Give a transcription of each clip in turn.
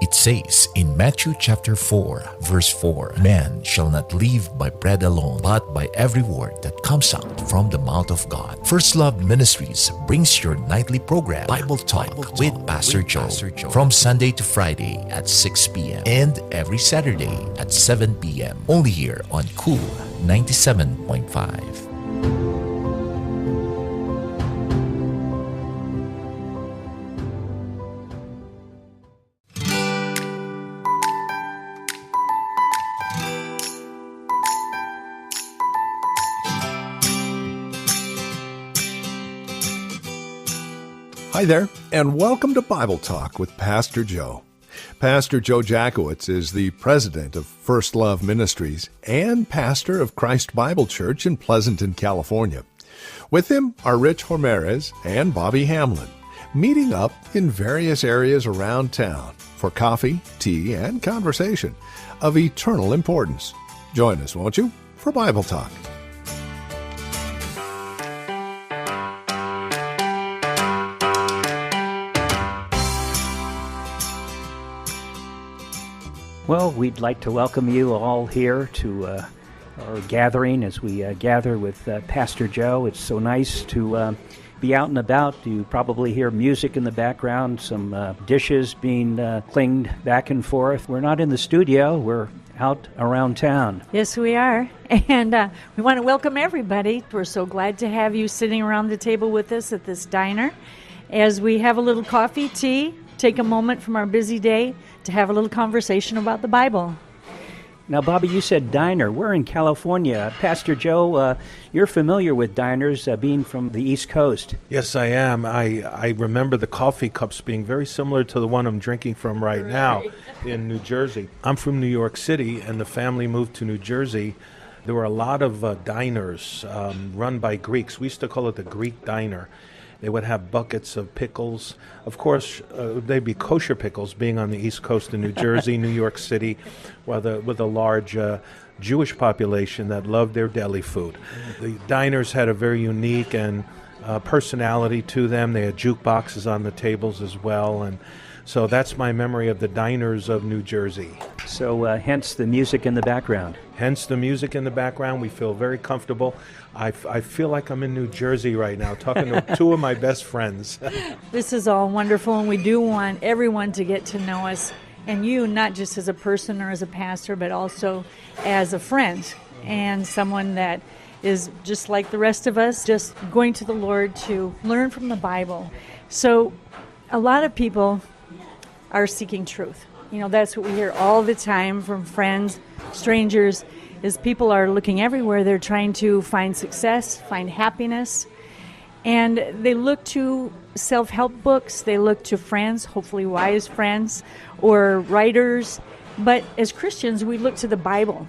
It says in Matthew chapter 4, verse 4, "Man shall not live by bread alone, but by every word that comes out from the mouth of God." First Love Ministries brings your nightly program, Bible Talk with Pastor Joe, from Sunday to Friday at 6 p.m. and every Saturday at 7 p.m. only here on Cool 97.5. Hi there, and welcome to Bible Talk with Pastor Joe. Pastor Joe Jackowitz is the president of First Love Ministries and pastor of Christ Bible Church in Pleasanton, California. With him are Rich Ramirez and Bobby Hamlin, meeting up in various areas around town for coffee, tea, and conversation of eternal importance. Join us, won't you, for Bible Talk. Well, we'd like to welcome you all here to our gathering as we gather with Pastor Joe. It's so nice to be out and about. You probably hear music in the background, some dishes being clinged back and forth. We're not in the studio. We're out around town. Yes, we are. And we want to welcome everybody. We're so glad to have you sitting around the table with us at this diner as we have a little coffee, tea, take a moment from our busy day to have a little conversation about the Bible. Now, Bobby, you said diner. We're in California. Pastor Joe, you're familiar with diners, being from the East Coast. Yes, I am. I remember the coffee cups being very similar to the one I'm drinking from right now in New Jersey. I'm from New York City, and the family moved to New Jersey. There were a lot of diners run by Greeks. We used to call it the Greek diner. They would have buckets of pickles. Of course, they'd be kosher pickles, being on the East Coast of New Jersey, New York City, with a large Jewish population that loved their deli food. The diners had a very unique and personality to them. They had jukeboxes on the tables as well, and so that's my memory of the diners of New Jersey. So hence the music in the background. Hence the music in the background. We feel very comfortable. I feel like I'm in New Jersey right now, talking to two of my best friends. This is all wonderful, and we do want everyone to get to know us, and you, not just as a person or as a pastor, but also as a friend and someone that is just like the rest of us, just going to the Lord to learn from the Bible. So a lot of people are seeking truth. You know, that's what we hear all the time from friends, strangers, is people are looking everywhere. They're trying to find success, find happiness, and they look to self-help books. They look to friends, hopefully wise friends, or writers. But as Christians, we look to the Bible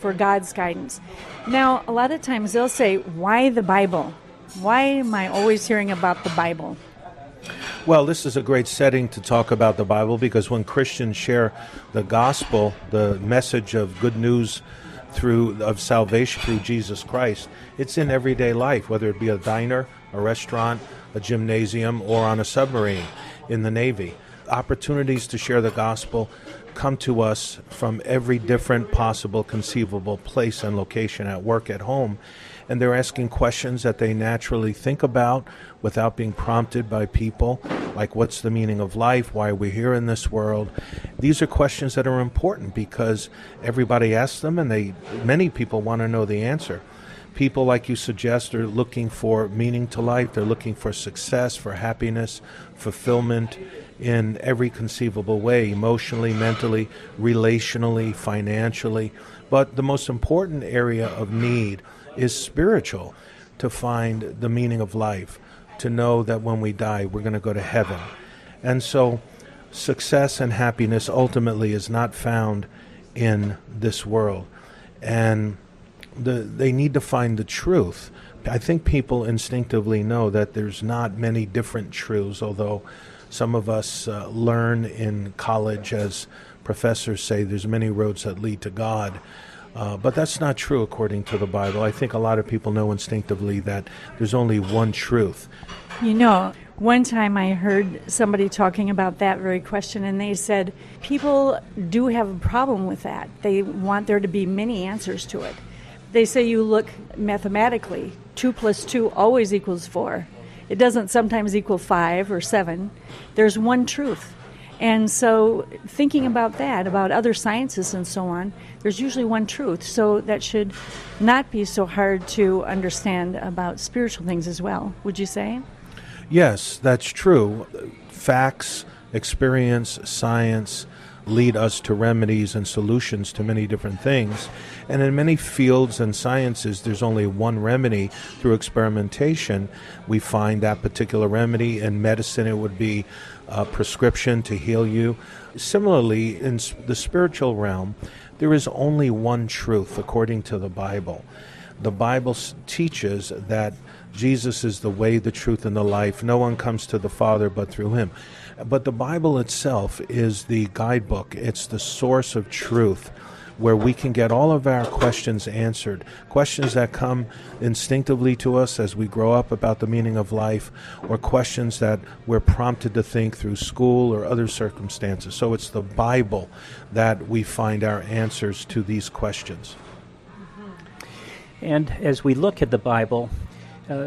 for God's guidance. Now, a lot of times they'll say, why the Bible? Why am I always hearing about the Bible? Well, this is a great setting to talk about the Bible, because when Christians share the gospel, the message of good news of salvation through Jesus Christ, it's in everyday life, whether it be a diner, a restaurant, a gymnasium, or on a submarine in the Navy. Opportunities to share the gospel come to us from every different possible conceivable place and location, at work, at home. And they're asking questions that they naturally think about without being prompted by people, like what's the meaning of life, why are we here in this world. These are questions that are important because everybody asks them, and many people want to know the answer. People, like you suggest, are looking for meaning to life. They're looking for success, for happiness, fulfillment in every conceivable way, emotionally, mentally, relationally, financially. But the most important area of need is spiritual, to find the meaning of life, to know that when we die, we're going to go to heaven. And so success and happiness ultimately is not found in this world. And they need to find the truth. I think people instinctively know that there's not many different truths, although some of us learn in college, as professors say, there's many roads that lead to God. But that's not true according to the Bible. I think a lot of people know instinctively that there's only one truth. You know, one time I heard somebody talking about that very question, and they said people do have a problem with that. They want there to be many answers to it. They say you look mathematically, 2 plus 2 always equals 4. It doesn't sometimes equal 5 or 7. There's one truth. And so thinking about that, about other sciences and so on, there's usually one truth. So that should not be so hard to understand about spiritual things as well, would you say? Yes, that's true. Facts, experience, science lead us to remedies and solutions to many different things. And in many fields and sciences, there's only one remedy. Through experimentation, we find that particular remedy. In medicine, it would be a prescription to heal you. Similarly, in the spiritual realm, there is only one truth according to the Bible. The Bible teaches that Jesus is the way, the truth, and the life. No one comes to the Father but through him. But the Bible itself is the guidebook. It's the source of truth where we can get all of our questions answered. Questions that come instinctively to us as we grow up about the meaning of life, or questions that we're prompted to think through school or other circumstances. So it's the Bible that we find our answers to these questions. And as we look at the Bible,